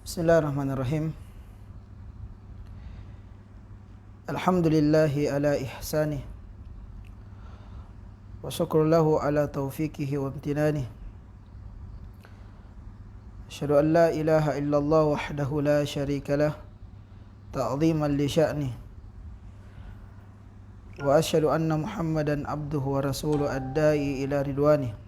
Bismillahirrahmanirrahim. Alhamdulillahi ala ihsanih wa syukrullahu ala taufiqihi wa amtinanih. Asyhadu an la ilaha illallah wahdahu la syarikalah ta'ziman li sya'nih. Wa asyhadu anna Muhammadan abduhu wa rasuluhu ad-da'i ila ridwanih.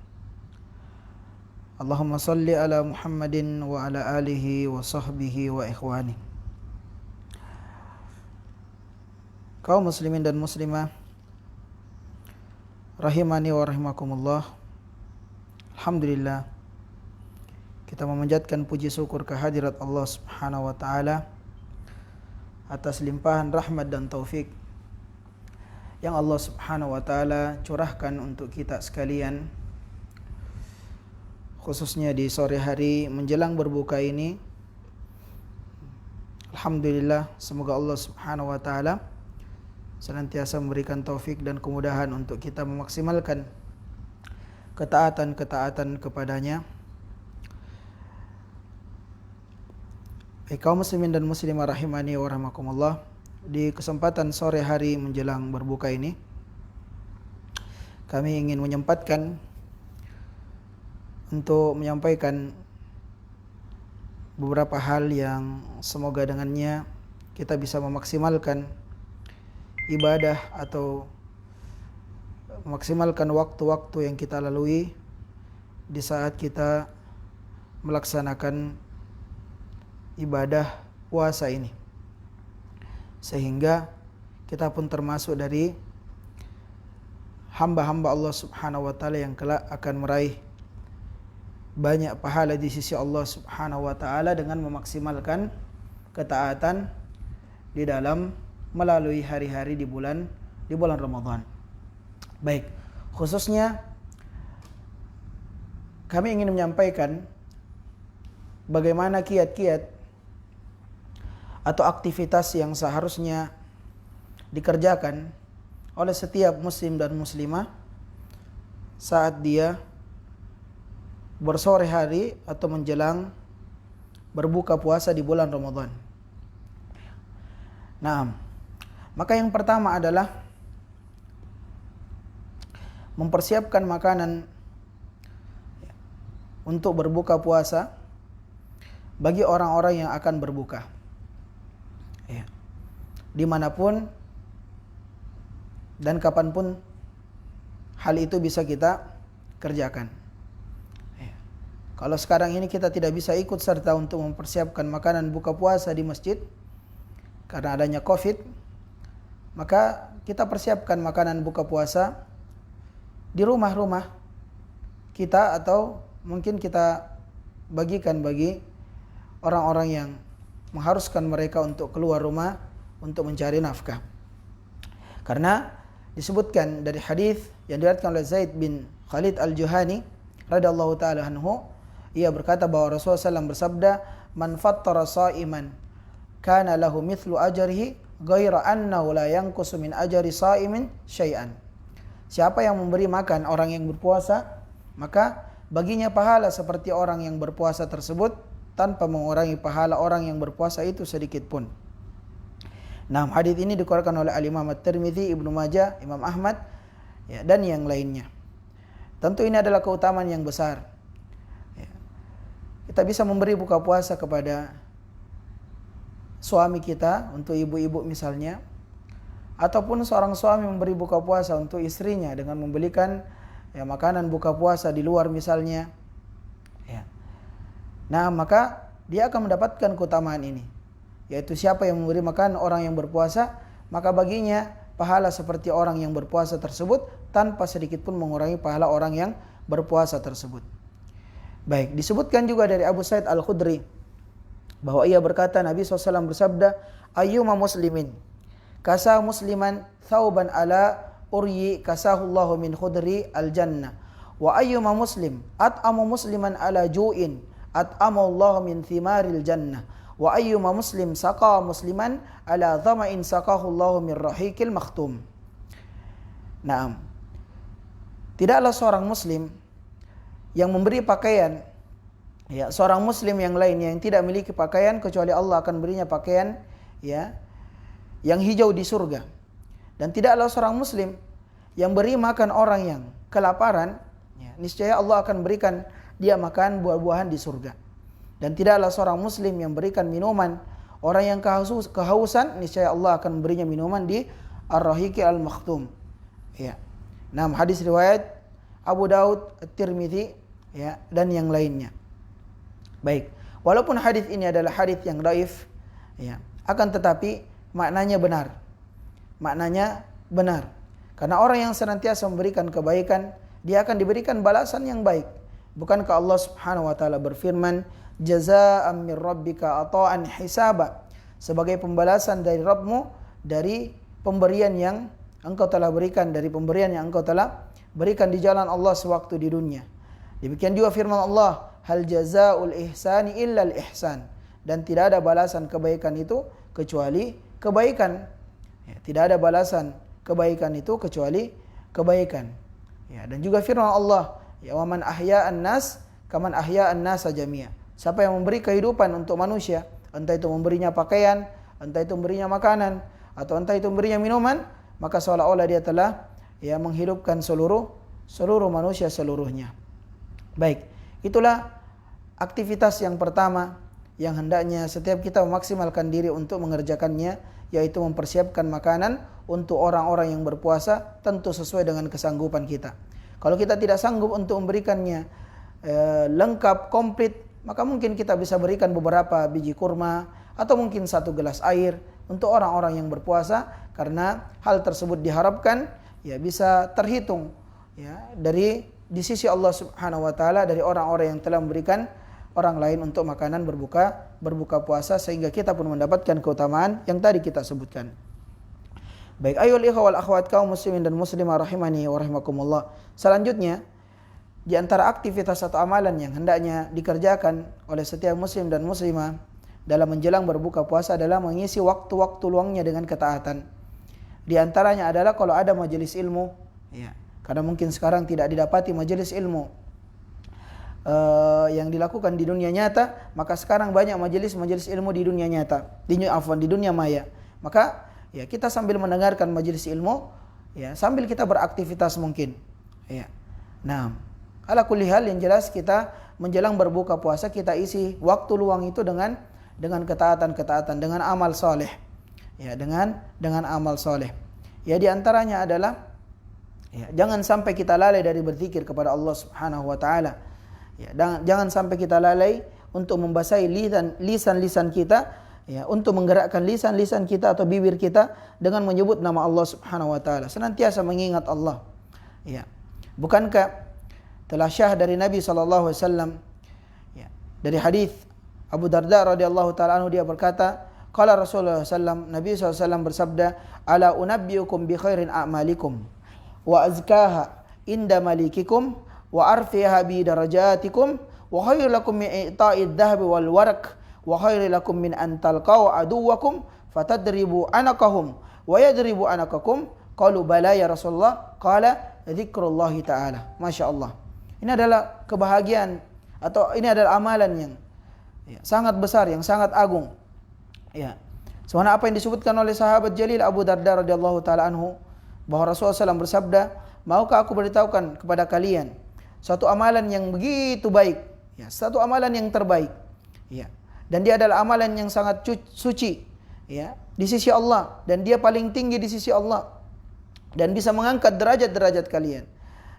Allahumma salli ala Muhammadin wa ala alihi wa sahbihi wa ikhwani. Kaum muslimin dan muslimah rahimani wa rahimakumullah. Alhamdulillah, kita memanjatkan puji syukur kehadirat Allah Subhanahu wa taala atas limpahan rahmat dan taufik yang Allah Subhanahu wa taala curahkan untuk kita sekalian, khususnya di sore hari menjelang berbuka ini. Alhamdulillah, semoga Allah Subhanahu wa taala senantiasa memberikan taufik dan kemudahan untuk kita memaksimalkan ketaatan-ketaatan kepadanya. Baik kaum muslimin dan muslimah rahimani wa rahimakumullah, di kesempatan sore hari menjelang berbuka ini kami ingin menyempatkan untuk menyampaikan beberapa hal yang semoga dengannya kita bisa memaksimalkan ibadah atau memaksimalkan waktu-waktu yang kita lalui di saat kita melaksanakan ibadah puasa ini, sehingga kita pun termasuk dari hamba-hamba Allah Subhanahu wa taala yang kelak akan meraih banyak pahala di sisi Allah Subhanahu wa taala dengan memaksimalkan ketaatan di dalam melalui hari-hari di bulan Ramadan. Baik, khususnya kami ingin menyampaikan bagaimana kiat-kiat atau aktivitas yang seharusnya dikerjakan oleh setiap muslim dan muslimah saat dia bersore hari atau menjelang berbuka puasa di bulan Ramadan. Nah, maka yang pertama adalah mempersiapkan makanan untuk berbuka puasa bagi orang-orang yang akan berbuka. Ya. Dimanapun dan kapanpun hal itu bisa kita kerjakan. Kalau sekarang ini kita tidak bisa ikut serta untuk mempersiapkan makanan buka puasa di masjid karena adanya COVID, maka kita persiapkan makanan buka puasa di rumah-rumah kita, atau mungkin kita bagikan bagi orang-orang yang mengharuskan mereka untuk keluar rumah untuk mencari nafkah. Karena disebutkan dari hadis yang diriwayatkan oleh Zaid bin Khalid Al-Juhani radhiyallahu taala anhu, ia berkata bahwa Rasulullah SAW bersabda, "Man fattara sha'iman kana lahu mithlu ajrihi ghaira annahu la yanqusu min ajri sha'imin syai'an." Siapa yang memberi makan orang yang berpuasa, maka baginya pahala seperti orang yang berpuasa tersebut tanpa mengurangi pahala orang yang berpuasa itu sedikit pun. Nah, hadis ini dikeluarkan oleh Al-Imam At-Tirmidzi, Ibnu Majah, Imam Ahmad, ya, dan yang lainnya. Tentu ini adalah keutamaan yang besar. Kita bisa memberi buka puasa kepada suami kita, untuk ibu-ibu misalnya, ataupun seorang suami memberi buka puasa untuk istrinya dengan membelikan makanan buka puasa di luar misalnya. Nah, maka dia akan mendapatkan keutamaan ini, yaitu siapa yang memberi makan orang yang berpuasa, maka baginya pahala seperti orang yang berpuasa tersebut tanpa sedikit pun mengurangi pahala orang yang berpuasa tersebut. Baik, disebutkan juga dari Abu Sa'id Al-Khudri bahwa ia berkata, Nabi SAW bersabda, "Ayyuma muslimin kasa musliman thawban ala uryi kasahullahu min khudri al-jannah, wa ayyuma muslim at'amu musliman ala ju'in at'amullahu min thimaril jannah, wa ayyuma muslim saqa musliman ala dhama'in saqahullahu min rahiqil makhtum." Naam, tidaklah seorang muslim yang memberi pakaian ya, seorang muslim yang lainnya yang tidak memiliki pakaian kecuali Allah akan berinya pakaian ya yang hijau di surga. Dan tidaklah seorang muslim yang beri makan orang yang kelaparan, ya, niscaya Allah akan berikan dia makan buah-buahan di surga. Dan tidaklah seorang muslim yang berikan minuman orang yang kehausan, niscaya Allah akan berinya minuman di Ar-Rahiqi Al-Makhtum. Ya. Nah, hadis riwayat Abu Daud, At-Tirmidzi, ya, dan yang lainnya. Baik, walaupun hadis ini adalah hadis yang dhaif, ya, akan tetapi maknanya benar. Maknanya benar. Karena orang yang senantiasa memberikan kebaikan, dia akan diberikan balasan yang baik. Bukankah Allah Subhanahu wa taala berfirman, "Jazaa'an min rabbika ata'an hisaba." Sebagai pembalasan dari Rabbmu dari pemberian yang engkau telah berikan, dari pemberian yang engkau telah berikan di jalan Allah sewaktu di dunia. Demikian juga firman Allah, "Hal jazaa'ul ihsani illa al-ihsan." Dan tidak ada balasan kebaikan itu kecuali kebaikan. Ya, tidak ada balasan kebaikan itu kecuali kebaikan. Ya, dan juga firman Allah, "Ya wa man ahya'an nas kaman ahya'an nasa jami'a." Siapa yang memberi kehidupan untuk manusia, entah itu memberinya pakaian, entah itu memberinya makanan, atau entah itu memberinya minuman, maka seolah-olah dia telah ya menghidupkan seluruh manusia seluruhnya. Baik, itulah aktivitas yang pertama yang hendaknya setiap kita memaksimalkan diri untuk mengerjakannya, yaitu mempersiapkan makanan untuk orang-orang yang berpuasa, tentu sesuai dengan kesanggupan kita. Kalau kita tidak sanggup untuk memberikannya lengkap, komplit, maka mungkin kita bisa berikan beberapa biji kurma atau mungkin 1 gelas air untuk orang-orang yang berpuasa, karena hal tersebut diharapkan ya bisa terhitung ya di sisi Allah Subhanahu wa taala dari orang-orang yang telah memberikan orang lain untuk makanan berbuka puasa, sehingga kita pun mendapatkan keutamaan yang tadi kita sebutkan. Baik, ayyuhal ikhwah wal akhwat kaum muslimin dan muslimah rahimani wa rahimakumullah. Selanjutnya, di antara aktivitas atau amalan yang hendaknya dikerjakan oleh setiap muslim dan muslimah dalam menjelang berbuka puasa adalah mengisi waktu-waktu luangnya dengan ketaatan. Di antaranya adalah kalau ada majelis ilmu, ya, karena mungkin sekarang tidak didapati majelis ilmu yang dilakukan di dunia nyata, maka sekarang banyak majelis ilmu di dunia nyata, di dunia maya. Maka ya kita sambil mendengarkan majelis ilmu, ya sambil kita beraktivitas mungkin. Ya. Nah, ala kulli hal yang jelas kita menjelang berbuka puasa kita isi waktu luang itu dengan ketaatan, dengan amal soleh. Ya, dengan amal soleh. Ya, di antaranya adalah ya, jangan sampai kita lalai dari berzikir kepada Allah Subhanahu wa taala. Ya, jangan sampai kita lalai untuk membasahi lisan kita, ya, untuk menggerakkan lisan kita atau bibir kita dengan menyebut nama Allah Subhanahu wa taala, senantiasa mengingat Allah. Ya. Bukankah telah syah dari Nabi sallallahu alaihi wasallam, ya, dari hadis Abu Darda radhiyallahu taala anhu, dia berkata, qala Rasulullah sallallahu Nabi sallallahu alaihi wasallam bersabda, "Ala unabbiukum bi khairin a'malikum wa azkaha inda malikikum wa arfiha bi darajatikum wa khairul lakum min i'ta'id dhahabi wal waraq wa khairul lakum min an talqaw aduwakum fatadribu anakahum wa yadribu anakakum." Qalu bala ya Rasulullah, qala dzikrullahi ta'ala. Masya Allah. Ini adalah kebahagiaan atau ini adalah amalan yang ya, sangat besar, yang sangat agung. Ya. Sebagaimana apa yang disebutkan oleh sahabat jalil Abu Darda radhiyallahu taala anhu, bahwa Rasulullah SAW bersabda, "Maukah aku beritahukan kepada kalian suatu amalan yang begitu baik, ya, satu amalan yang terbaik, ya, dan dia adalah amalan yang sangat suci, ya, di sisi Allah, dan dia paling tinggi di sisi Allah, dan bisa mengangkat derajat-derajat kalian.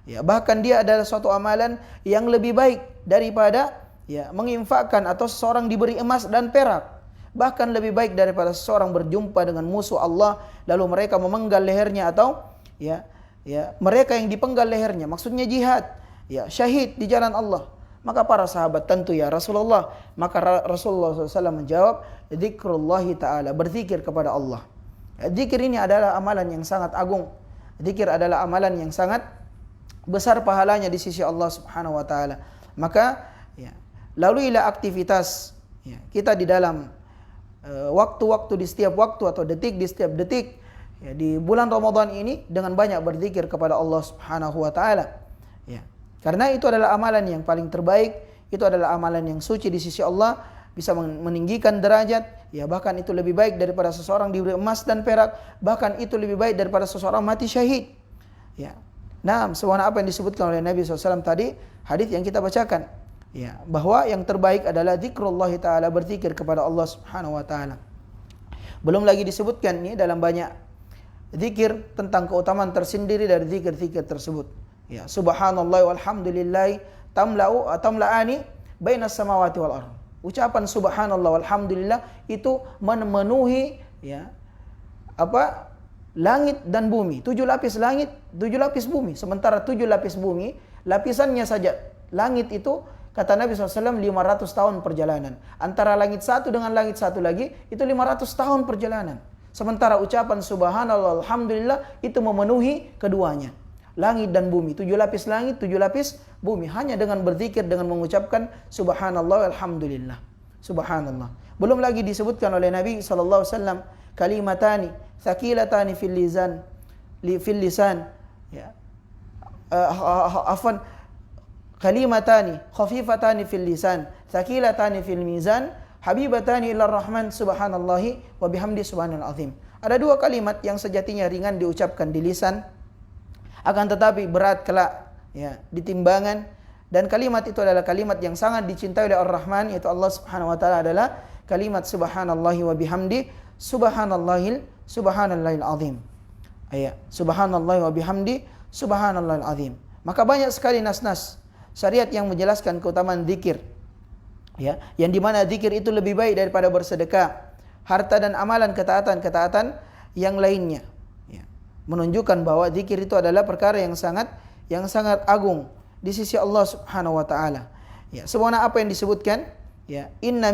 Ya, bahkan dia adalah suatu amalan yang lebih baik daripada ya menginfakkan atau seseorang diberi emas dan perak. Bahkan lebih baik daripada seseorang berjumpa dengan musuh Allah lalu mereka memenggal lehernya, atau ya mereka yang dipenggal lehernya, maksudnya jihad, ya, syahid di jalan Allah." Maka para sahabat, tentu ya Rasulullah. Maka Rasulullah SAW menjawab, "Dzikrullahi ta'ala," berzikir kepada Allah. Ya, zikir ini adalah amalan yang sangat agung. Zikir adalah amalan yang sangat besar pahalanya di sisi Allah Subhanahu wa taala. Maka ya, laluilah aktivitas ya, kita di dalam waktu-waktu, di setiap waktu atau detik di setiap detik ya, di bulan Ramadan ini dengan banyak berzikir kepada Allah Subhanahu wa taala. Ya. Karena itu adalah amalan yang paling terbaik itu adalah amalan yang suci di sisi Allah, bisa meninggikan derajat, ya bahkan itu lebih baik daripada seseorang diberi emas dan perak, bahkan itu lebih baik daripada seseorang mati syahid. Ya. Nah, sebagaimana apa yang disebutkan oleh Nabi SAW tadi, hadis yang kita bacakan, ya, bahwa yang terbaik adalah zikrullah taala, berzikir kepada Allah Subhanahu wa taala. Belum lagi disebutkan ini dalam banyak zikir tentang keutamaan tersendiri dari zikir-zikir tersebut. Ya, subhanallah walhamdulillah tamla'ani bainas samawati wal ardh. Ucapan subhanallah walhamdulillah itu memenuhi, ya, langit dan bumi. 7 lapis langit, 7 lapis bumi. Sementara 7 lapis bumi, lapisannya saja langit itu, kata Nabi SAW, 500 tahun perjalanan. Antara langit satu dengan langit satu lagi, itu 500 tahun perjalanan. Sementara ucapan subhanallah alhamdulillah itu memenuhi keduanya. Langit dan bumi, 7 lapis langit, 7 lapis bumi. Hanya dengan berzikir, dengan mengucapkan subhanallah alhamdulillah. Subhanallah. Belum lagi disebutkan oleh Nabi SAW, kalimatani thaqilatani fil lisan, ya. Kalimatani khafifatani fil lisan, thaqilatani fil mizan, habibatani ilar rahman, subhanallahi wa bihamdi subhanal azim. Ada 2 kalimat yang sejatinya ringan diucapkan di lisan, akan tetapi berat kelak, ya, di timbangan. Dan kalimat itu adalah kalimat yang sangat dicintai oleh Ar-Rahman, yaitu Allah Subhanahu wa taala, adalah kalimat subhanallahi wa bihamdi subhanallahil azim. Subhanallahi wa bihamdi subhanallahil azim. Maka banyak sekali nas-nas syariat yang menjelaskan keutamaan zikir, ya, yang dimana zikir itu lebih baik daripada bersedekah, harta dan amalan ketaatan yang lainnya, ya. Menunjukkan bahwa zikir itu adalah perkara yang sangat agung di sisi Allah Subhanahu wa taala. Ya, sebagaimana apa yang disebutkan, ya, inna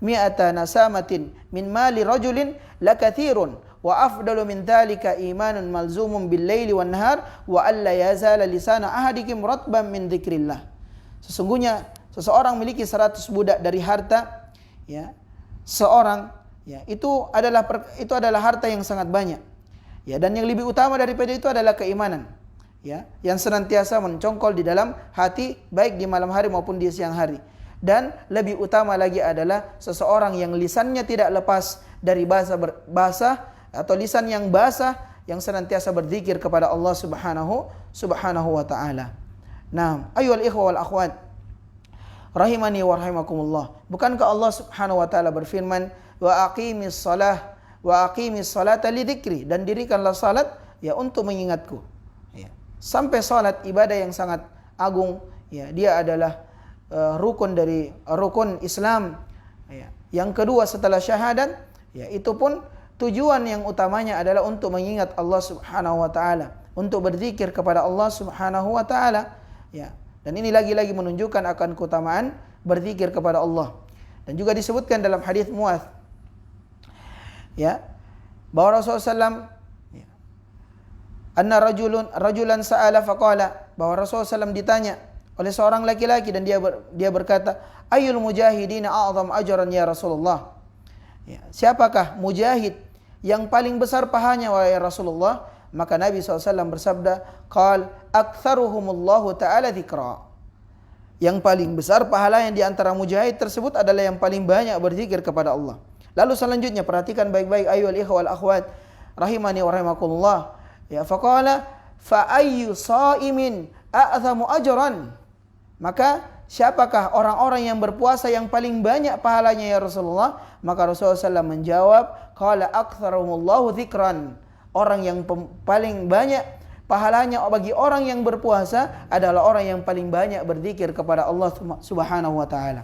mi'ata nasamatin min mali rajulin lakathirun wa afdalu min dhalika imanun malzumun bil laili wan nahar wa alla yazala lisana ahadikum ratban min dzikrillah. Sesungguhnya seseorang memiliki 100 budak dari harta, ya, seorang, ya, itu adalah harta yang sangat banyak. Ya, dan yang lebih utama daripada itu adalah keimanan, ya, yang senantiasa mencongkol di dalam hati, baik di malam hari maupun di siang hari. Dan lebih utama lagi adalah seseorang yang lisannya tidak lepas dari bahasa atau lisan yang basah, yang senantiasa berzikir kepada Allah Subhanahu wa taala. Nah, ayyuhal ikhwa wal akhwat, rahimani wa rahimakumullah. Bukankah Allah Subhanahu wa taala berfirman, wa aqimis salata li dzikri, dan dirikanlah salat, ya, untuk mengingatku. Ya. Sampai salat, ibadah yang sangat agung, ya, dia adalah rukun Islam, ya. Yang kedua setelah syahadat, ya, itu pun tujuan yang utamanya adalah untuk mengingat Allah Subhanahu wa taala, untuk berzikir kepada Allah Subhanahu wa taala, ya. Dan ini lagi-lagi menunjukkan akan keutamaan berzikir kepada Allah. Dan juga disebutkan dalam hadis Muadz, ya, bahwa Rasulullah SAW, ya, anna rajulan sa'ala faqala, bahwa Rasulullah SAW ditanya oleh seorang laki-laki dan dia berkata, ayyul mujahidina a'zam ajran ya Rasulullah. Ya, siapakah mujahid yang paling besar pahalanya wahai Rasulullah? Maka Nabi SAW bersabda, qal aktsaruhumullahu ta'ala dzikra. Yang paling besar pahalanya di antara mujahid tersebut adalah yang paling banyak berzikir kepada Allah. Lalu selanjutnya perhatikan baik-baik ayyuhal ikhwa wal akhwat, rahimani wa rahimakumullah. Ya, faqala fa ayyu shaimin a'zamu ajran. Maka siapakah orang-orang yang berpuasa yang paling banyak pahalanya ya Rasulullah? Maka Rasulullah SAW menjawab, qala aktsaruhumullahu dzikran. Orang yang paling banyak pahalanya bagi orang yang berpuasa adalah orang yang paling banyak berzikir kepada Allah Subhanahu wa taala.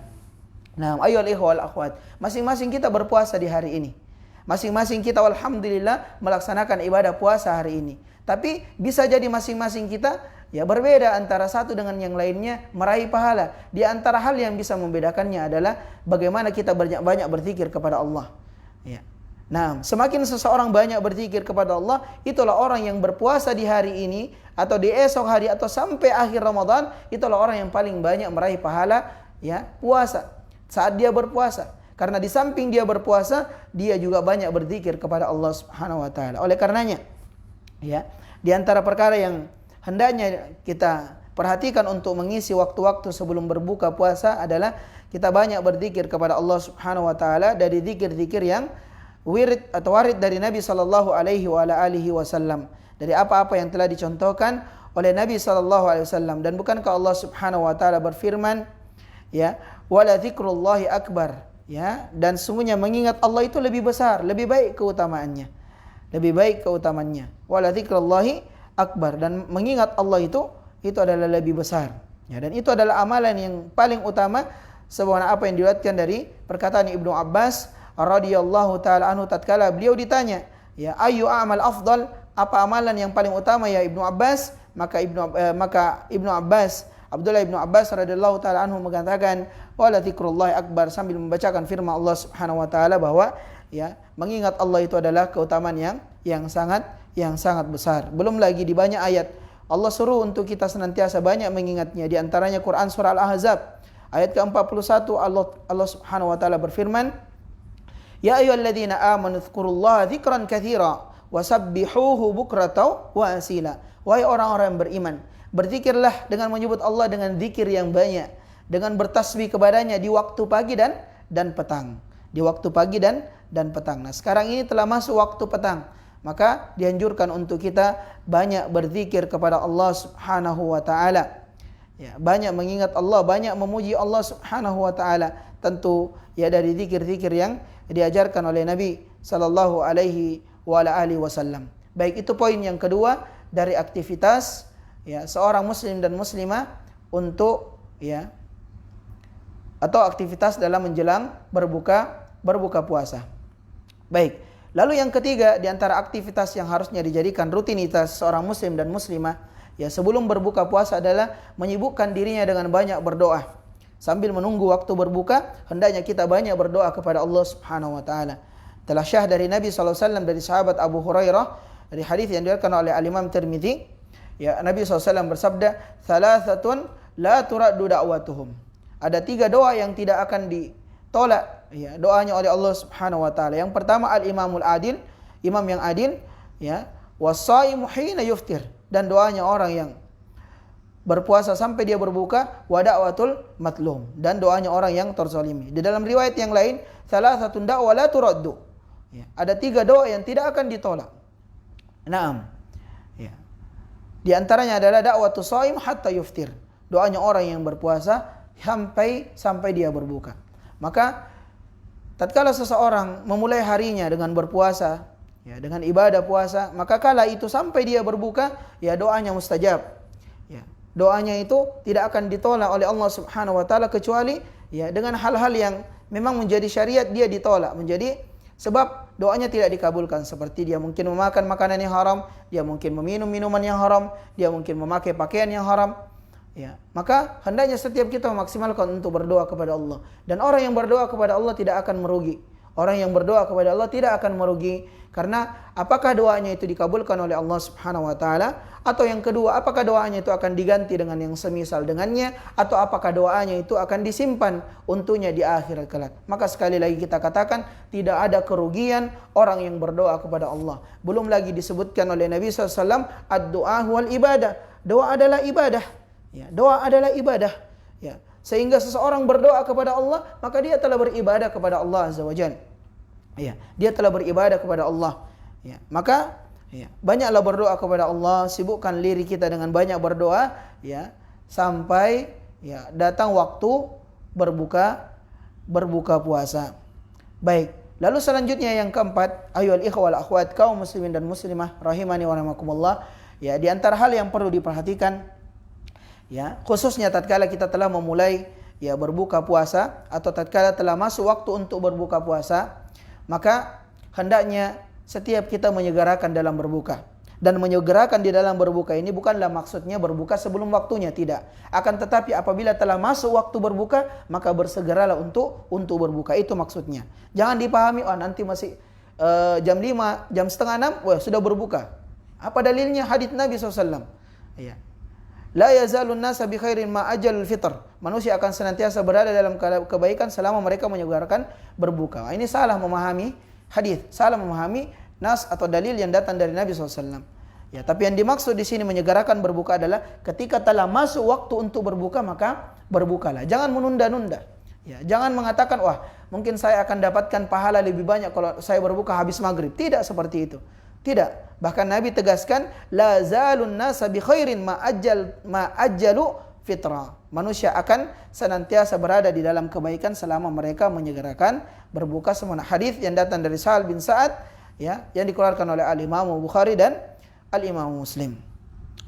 Nah, ayyuhal ikhwal akhwat, masing-masing kita berpuasa di hari ini. Masing-masing kita alhamdulillah melaksanakan ibadah puasa hari ini. Tapi bisa jadi masing-masing kita, ya, berbeda antara satu dengan yang lainnya meraih pahala. Di antara hal yang bisa membedakannya adalah bagaimana kita banyak berzikir kepada Allah. Ya. Nah, semakin seseorang banyak berzikir kepada Allah, itulah orang yang berpuasa di hari ini atau di esok hari atau sampai akhir Ramadan, itulah orang yang paling banyak meraih pahala, ya, puasa saat dia berpuasa. Karena di samping dia berpuasa, dia juga banyak berzikir kepada Allah Subhanahu wa taala. Oleh karenanya, ya, di antara perkara yang hendaknya kita perhatikan untuk mengisi waktu-waktu sebelum berbuka puasa adalah kita banyak berzikir kepada Allah Subhanahu wa taala dari zikir-zikir yang wirid atau warid dari Nabi sallallahu alaihi wasallam, dari apa-apa yang telah dicontohkan oleh Nabi sallallahu alaihi wasallam. Dan bukankah Allah Subhanahu wa taala berfirman, ya, wala dzikrullahi akbar, ya, dan sungguhnya mengingat Allah itu lebih besar, lebih baik keutamaannya. Lebih baik keutamaannya. Wala dzikrullahi akbar, dan mengingat Allah itu adalah lebih besar. Ya, dan itu adalah amalan yang paling utama sebagaimana apa yang diriwayatkan dari perkataan Ibnu Abbas radhiyallahu taala anhu tatkala beliau ditanya, ya, ayu amal afdal, apa amalan yang paling utama ya Ibnu Abbas? Maka Ibnu Abbas, Abdullah Ibnu Abbas radhiyallahu taala anhu mengatakan wala dzikrullahi akbar, sambil membacakan firman Allah Subhanahu wa taala bahwa, ya, mengingat Allah itu adalah keutamaan yang sangat besar. Belum lagi di banyak ayat Allah suruh untuk kita senantiasa banyak mengingatnya. Di antaranya Quran surah Al-Ahzab ayat ke-41, Allah Subhanahu wa taala berfirman, ya ayyuhalladzina amanu dzkurullaha dzikran katsira wasabbihuhu bukratan wa asila. Wahai orang-orang yang beriman, berzikirlah dengan menyebut Allah dengan zikir yang banyak, dengan bertasbih kepadanya di waktu pagi dan petang. Di waktu pagi dan petang. Nah, sekarang ini telah masuk waktu petang, maka dianjurkan untuk kita banyak berzikir kepada Allah Subhanahu wa taala. Ya, banyak mengingat Allah, banyak memuji Allah Subhanahu wa taala. Tentu ya dari zikir-zikir yang diajarkan oleh Nabi sallallahu alaihi wasallam. Baik, itu poin yang kedua dari aktivitas, ya, seorang muslim dan muslimah untuk, ya, atau aktivitas dalam menjelang berbuka puasa. Baik, lalu yang ketiga di antara aktivitas yang harusnya dijadikan rutinitas seorang muslim dan muslimah, ya, sebelum berbuka puasa adalah menyibukkan dirinya dengan banyak berdoa. Sambil menunggu waktu berbuka, hendaknya kita banyak berdoa kepada Allah Subhanahu wa taala. Telah syah dari Nabi sallallahu alaihi wasallam dari sahabat Abu Hurairah dari hadis yang diriwayatkan oleh Al-Imam Tirmizi, ya, Nabi SAW bersabda, "Thalathatun la turaddu da'watuhum." Ada 3 doa yang tidak akan ditolak, ya, doanya oleh Allah Subhanahu wa taala. Yang pertama al-imamul adil, imam yang adil, ya, was-shaimu hina yuftir, dan doanya orang yang berpuasa sampai dia berbuka, wa da'watul matlum, dan doanya orang yang terzalimi. Di dalam riwayat yang lain, thalathatun da'wa la turaddu. Ya, ada 3 doa yang tidak akan ditolak. Naam. Ya. Di antaranya adalah da'watus shaim hatta yuftir. Doanya orang yang berpuasa sampai dia berbuka. Maka tatkala seseorang memulai harinya dengan berpuasa, ya, dengan ibadah puasa, maka kala itu sampai dia berbuka, ya, doanya mustajab. Ya, doanya itu tidak akan ditolak oleh Allah Subhanahu wa taala kecuali, ya, dengan hal-hal yang memang menjadi syariat dia ditolak, menjadi sebab doanya tidak dikabulkan, seperti dia mungkin memakan makanan yang haram, dia mungkin meminum minuman yang haram, dia mungkin memakai pakaian yang haram. Ya, maka hendaknya setiap kita memaksimalkan untuk berdoa kepada Allah. Dan orang yang berdoa kepada Allah tidak akan merugi. Orang yang berdoa kepada Allah tidak akan merugi, karena apakah doanya itu dikabulkan oleh Allah Subhanahu wa taala, atau yang kedua, apakah doanya itu akan diganti dengan yang semisal dengannya, atau apakah doanya itu akan disimpan untuknya di akhirat kelak. Maka sekali lagi kita katakan, tidak ada kerugian orang yang berdoa kepada Allah. Belum lagi disebutkan oleh Nabi SAW, ad-du'a wal ibadah. Doa adalah ibadah. Ya, doa adalah ibadah. Ya, sehingga seseorang berdoa kepada Allah, maka dia telah beribadah kepada Allah Azza wa Jalla. Ya, dia telah beribadah kepada Allah. Ya, maka, ya, banyaklah berdoa kepada Allah, sibukkan diri kita dengan banyak berdoa, ya, sampai, ya, datang waktu berbuka puasa. Baik, lalu selanjutnya yang keempat, ayyuhal ikhwal akhwat, kaum muslimin dan muslimah rahimani wa rahimakumullah, ya, di antara hal yang perlu diperhatikan, ya, khususnya tatkala kita telah memulai, ya, berbuka puasa, atau tatkala telah masuk waktu untuk berbuka puasa, maka hendaknya setiap kita menyegerakan dalam berbuka. Dan menyegerakan di dalam berbuka ini bukanlah maksudnya berbuka sebelum waktunya, tidak. Akan tetapi apabila telah masuk waktu berbuka, maka bersegeralah untuk berbuka. Itu maksudnya. Jangan dipahami, oh nanti masih jam 5, jam setengah 6, wah sudah berbuka. Apa dalilnya? Hadits Nabi SAW. Ya. La yazalun nasa bi khairin ma ajalul fitr. Manusia akan senantiasa berada dalam kebaikan selama mereka menyegerakan berbuka. Ini salah memahami hadis, salah memahami nas atau dalil yang datang dari Nabi SAW. Ya, tapi yang dimaksud di sini menyegerakan berbuka adalah ketika telah masuk waktu untuk berbuka maka berbukalah. Jangan menunda-nunda. Ya, jangan mengatakan wah mungkin saya akan dapatkan pahala lebih banyak kalau saya berbuka habis maghrib. Tidak seperti itu. Tidak. Bahkan Nabi tegaskan la zalun nasa bi khairin ma ajjalu fitrah. Manusia akan senantiasa berada di dalam kebaikan selama mereka menyegerakan berbuka. Semua hadis yang datang dari Sahal bin Sa'ad ya, yang dikeluarkan oleh Al-Imam Bukhari dan Al-Imam Muslim.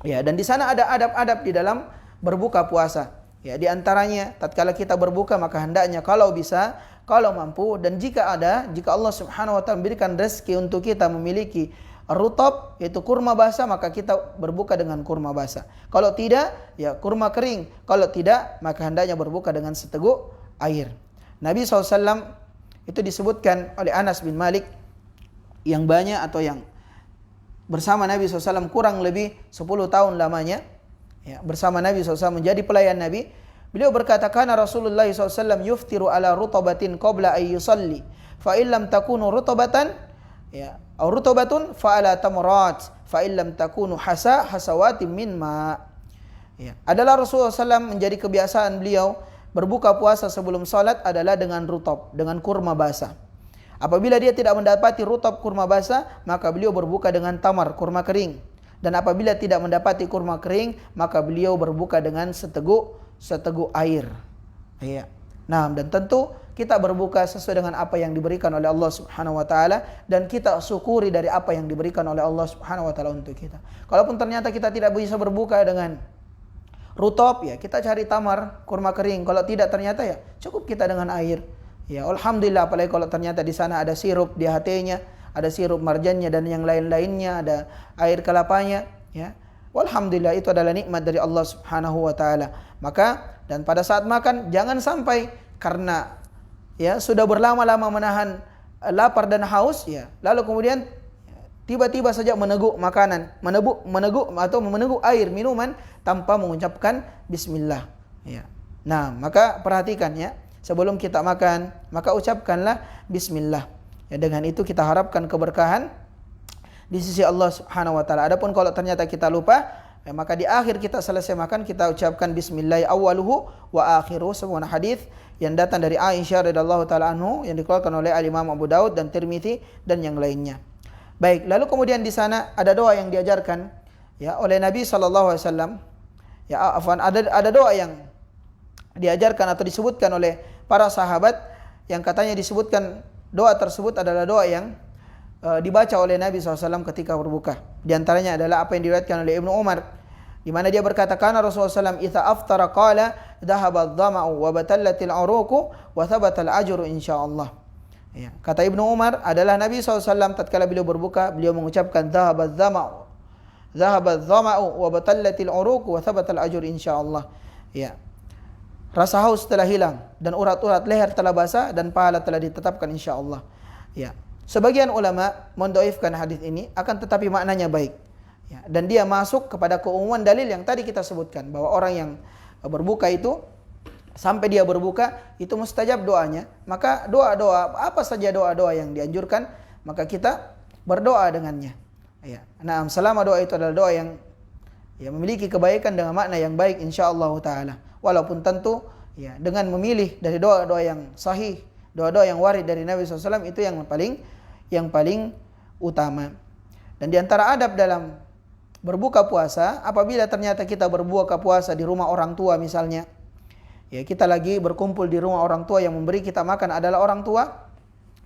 Ya, dan di sana ada adab-adab di dalam berbuka puasa. Ya, di antaranya tatkala kita berbuka maka hendaknya kalau bisa, kalau mampu dan jika Allah Subhanahu wa taala memberikan rezeki untuk kita memiliki rutab yaitu kurma basah maka kita berbuka dengan kurma basah. Kalau tidak ya kurma kering. Kalau tidak maka hendaknya berbuka dengan seteguk air. Nabi SAW itu disebutkan oleh Anas bin Malik yang banyak atau yang bersama Nabi SAW kurang lebih 10 tahun lamanya ya, bersama Nabi SAW menjadi pelayan Nabi. Beliau berkata kana Rasulullah SAW yuftiru ala rutabatin qabla ay yusalli fa illam takunu rutabatan ya aw rutabatun fa ala tamrat fa illam takunu hasawatin min ma ya. Adalah Rasulullah SAW menjadi kebiasaan beliau berbuka puasa sebelum salat adalah dengan rutab, dengan kurma basah. Apabila dia tidak mendapati rutab kurma basah, maka beliau berbuka dengan tamar, kurma kering. Dan apabila tidak mendapati kurma kering, maka beliau berbuka dengan seteguk air. Ya. Nah, dan tentu kita berbuka sesuai dengan apa yang diberikan oleh Allah Subhanahu wa taala dan kita syukuri dari apa yang diberikan oleh Allah Subhanahu wa taala untuk kita. Kalaupun ternyata kita tidak bisa berbuka dengan rutab, ya kita cari tamar, kurma kering. Kalau tidak ternyata ya cukup kita dengan air. Ya, alhamdulillah, apalagi kalau ternyata di sana ada sirup di hatinya, ada sirup marjannya dan yang lain-lainnya, ada air kelapanya, ya. Alhamdulillah, itu adalah nikmat dari Allah Subhanahu wa taala. Maka dan pada saat makan jangan sampai karena ya sudah berlama-lama menahan lapar dan haus ya, lalu kemudian tiba-tiba saja meneguk makanan, meneguk air minuman tanpa mengucapkan bismillah, ya. Nah, maka perhatikan ya. Sebelum kita makan, maka ucapkanlah bismillah. Ya, dengan itu kita harapkan keberkahan di sisi Allah Subhanahu wa taala. Adapun kalau ternyata kita lupa, ya, maka di akhir kita selesai makan kita ucapkan bismillah awwaluhu wa akhiruhu, sebuah hadis yang datang dari Aisyah radhiyallahu taala anhu yang dikeluarkan oleh Al-Imam Abu Daud dan Tirmizi dan yang lainnya. Baik, lalu kemudian di sana ada doa yang diajarkan ya oleh Nabi sallallahu alaihi wasallam. Ya, ada doa yang diajarkan atau disebutkan oleh para sahabat yang katanya disebutkan doa tersebut adalah doa yang dibaca oleh Nabi SAW ketika berbuka. Di antaranya adalah apa yang diriwayatkan oleh Ibnu Umar, di mana dia berkata kana Rasulullah SAW idza aftara qala dhahaba adh-dhama'u wa batallatil 'uruqu wa thabata al-ajru insyaallah. Ya, kata Ibnu Umar adalah Nabi SAW tatkala beliau berbuka beliau mengucapkan dhahaba adh-dhama'u wa batallatil 'uruqu wa thabata al-ajru insyaallah. Ya. Rasa haus telah hilang dan urat-urat leher telah basah dan pahala telah ditetapkan insyaallah. Ya. Sebagian ulama mendoifkan hadis ini, akan tetapi maknanya baik. Ya. Dan dia masuk kepada keumuman dalil yang tadi kita sebutkan bahwa orang yang berbuka itu sampai dia berbuka itu mustajab doanya. Maka doa-doa apa saja doa-doa yang dianjurkan maka kita berdoa dengannya. Ya. Nah, selama doa itu adalah doa yang memiliki kebaikan dengan makna yang baik insyaallah taala. Walaupun tentu ya dengan memilih dari doa-doa yang sahih, doa-doa yang warid dari Nabi SAW itu yang paling utama. Dan di antara adab dalam berbuka puasa, apabila ternyata kita berbuka puasa di rumah orang tua misalnya, ya kita lagi berkumpul di rumah orang tua yang memberi kita makan adalah orang tua,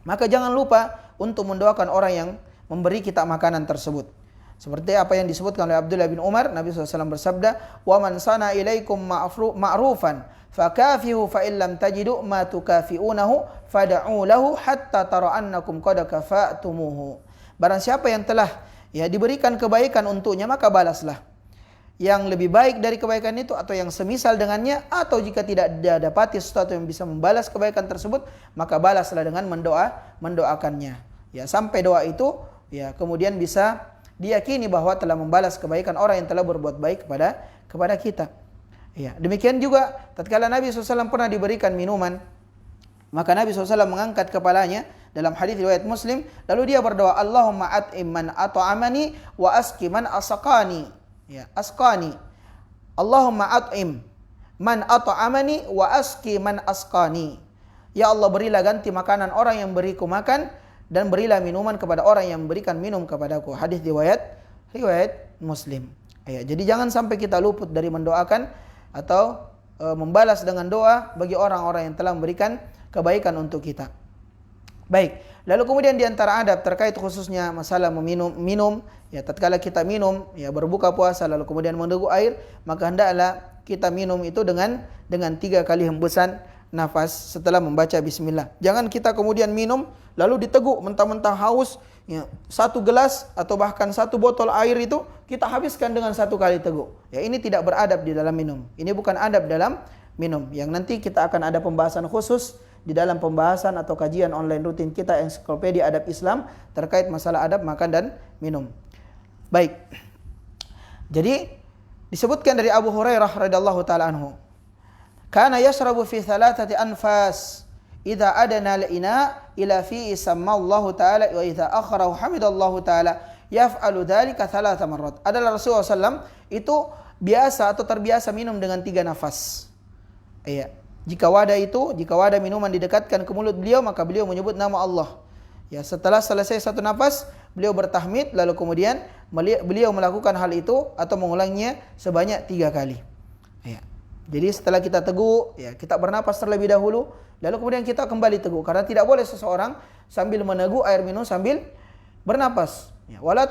maka jangan lupa untuk mendoakan orang yang memberi kita makanan tersebut. Seperti apa yang disebutkan oleh Abdullah bin Umar, Nabi SAW bersabda, "Wa man sana ilaikum ma'rufan fakafihu fa illam tajidu ma tukafiunahu fad'u lahu hatta tara annakum qad kafa'tumuhu." Barang siapa yang telah diberikan kebaikan untuknya maka balaslah. Yang lebih baik dari kebaikan itu atau yang semisal dengannya, atau jika tidak didapati sesuatu yang bisa membalas kebaikan tersebut, maka balaslah dengan mendoakannya. Ya, sampai doa itu kemudian bisa diyakini bahwa telah membalas kebaikan orang yang telah berbuat baik kepada kita. Ya, demikian juga tatkala Nabi SAW pernah diberikan minuman, maka Nabi SAW mengangkat kepalanya dalam hadis riwayat Muslim, lalu dia berdoa, Allahumma at'im man at'amani wa aski man asqani. Ya, asqani. Allahumma at'im man at'amani wa aski man asqani. Ya Allah, berilah ganti makanan orang yang beriku makan dan berilah minuman kepada orang yang memberikan minum kepadaku. Hadis riwayat Muslim. Ya, jadi jangan sampai kita luput dari mendoakan atau membalas dengan doa bagi orang-orang yang telah memberikan kebaikan untuk kita. Baik, lalu kemudian di antara adab terkait khususnya masalah minum, ya tatkala kita minum, ya berbuka puasa lalu kemudian meneguk air, maka hendaklah kita minum itu dengan 3 kali hembusan nafas setelah membaca bismillah. Jangan kita kemudian minum lalu diteguk mentah-mentah haus, ya, 1 gelas atau bahkan 1 botol air itu kita habiskan dengan 1 kali teguk. Ya, ini tidak beradab di dalam minum. Ini bukan adab dalam minum. Yang nanti kita akan ada pembahasan khusus di dalam pembahasan atau kajian online rutin kita Ensiklopedia Adab Islam terkait masalah adab makan dan minum. Baik. Jadi disebutkan dari Abu Hurairah radhiyallahu taala anhu, kana yashrabu fi 3 anfas. Idza adana al-ina ila fi sammallahu ta'ala wa idza akhrahu hamidallahu ta'ala yaf'alu dzalika 3 marrat. Adalah Rasulullah SAW itu biasa atau terbiasa minum dengan 3 nafas. Iya. Jika wadah minuman didekatkan ke mulut beliau, maka beliau menyebut nama Allah. Ya, setelah selesai 1 nafas, beliau bertahmid lalu kemudian beliau melakukan hal itu atau mengulanginya sebanyak 3 kali. Ya. Jadi setelah kita teguk, ya, kita bernapas terlebih dahulu, lalu kemudian kita kembali teguk. Karena tidak boleh seseorang sambil meneguk air minum sambil bernapas. Ya, wala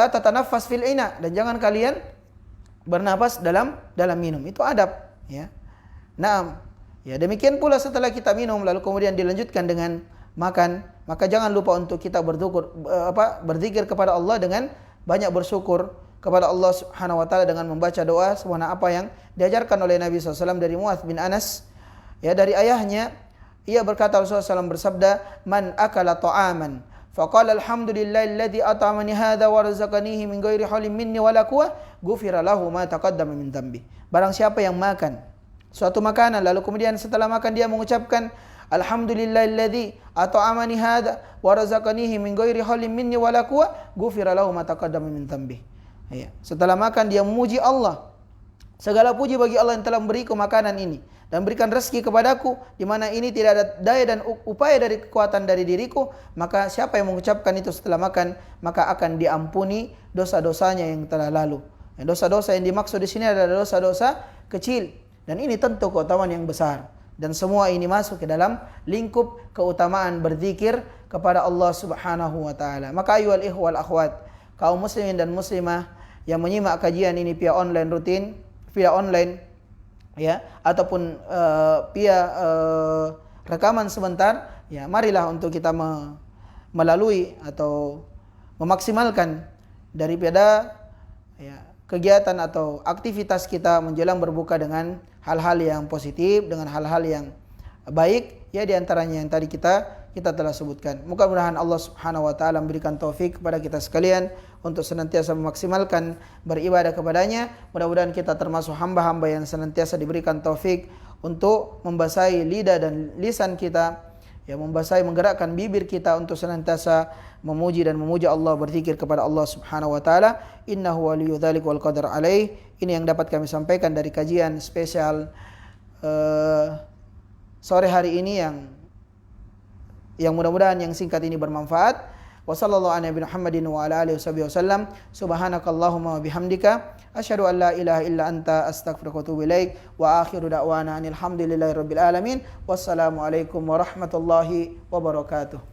tatanaffas fil ina, dan jangan kalian bernapas dalam minum. Itu adab. Ya. Naam. Ya, demikian pula setelah kita minum lalu kemudian dilanjutkan dengan makan, maka jangan lupa untuk kita berzikir kepada Allah dengan banyak bersyukur kepada Allah Subhanahu wa taala dengan membaca doa sebagaimana apa yang diajarkan oleh Nabi SAW dari Muadz bin Anas, ya, dari ayahnya. Ia berkata, Rasulullah SAW bersabda, man akala ta'aman faqala alhamdulillahilladzi at'amani hadza wa razaqanihi min ghairi haulin minni wala quwwah ghufira lahu ma taqaddama min dhanbi. Barang siapa yang makan suatu makanan lalu kemudian setelah makan dia mengucapkan alhamdulillahilladzi at'amani hadza wa razaqanihi min ghairi haulin minni wala quwwah ghufira lahu ma taqaddama min dhanbi. Ya. Setelah makan dia memuji Allah. Segala puji bagi Allah yang telah memberiku makanan ini dan berikan rezeki kepadaku di mana ini tidak ada daya dan upaya dari kekuatan dari diriku, maka siapa yang mengucapkan itu setelah makan, maka akan diampuni dosa-dosanya yang telah lalu. Dosa-dosa yang dimaksud di sini adalah dosa-dosa kecil, dan ini tentu keutamaan yang besar, dan semua ini masuk ke dalam lingkup keutamaan berzikir kepada Allah Subhanahu wa taala. Maka ayyuhal ikhwal akhwat, kaum muslimin dan muslimah yang menyimak kajian ini via online, ya, ataupun via rekaman sebentar, ya, marilah untuk kita melalui atau memaksimalkan daripada, ya, kegiatan atau aktivitas kita menjelang berbuka dengan hal-hal yang positif, dengan hal-hal yang baik, ya, di antaranya yang tadi kita telah sebutkan. Mudah-mudahan Allah Subhanahu wa taala memberikan taufik kepada kita sekalian untuk senantiasa memaksimalkan beribadah kepadanya. Mudah-mudahan kita termasuk hamba-hamba yang senantiasa diberikan taufik untuk membasahi lidah dan lisan kita, ya, menggerakkan bibir kita untuk senantiasa memuji Allah, berzikir kepada Allah Subhanahu wa taala. Innahu waliyyu dzalika wal qadar alaih. Ini yang dapat kami sampaikan dari kajian spesial sore hari ini yang mudah-mudahan yang singkat ini bermanfaat. Wa sallallahu ala nabiyina Muhammadin wa ala alihi wasallam. Subhanakallahumma wa bihamdika asyhadu an la ilaha illa anta astaghfiruka wa atubu ilaik. Wa akhiru da'wana alhamdulillahi rabbil alamin. Wassalamu alaikum warahmatullahi wabarakatuh.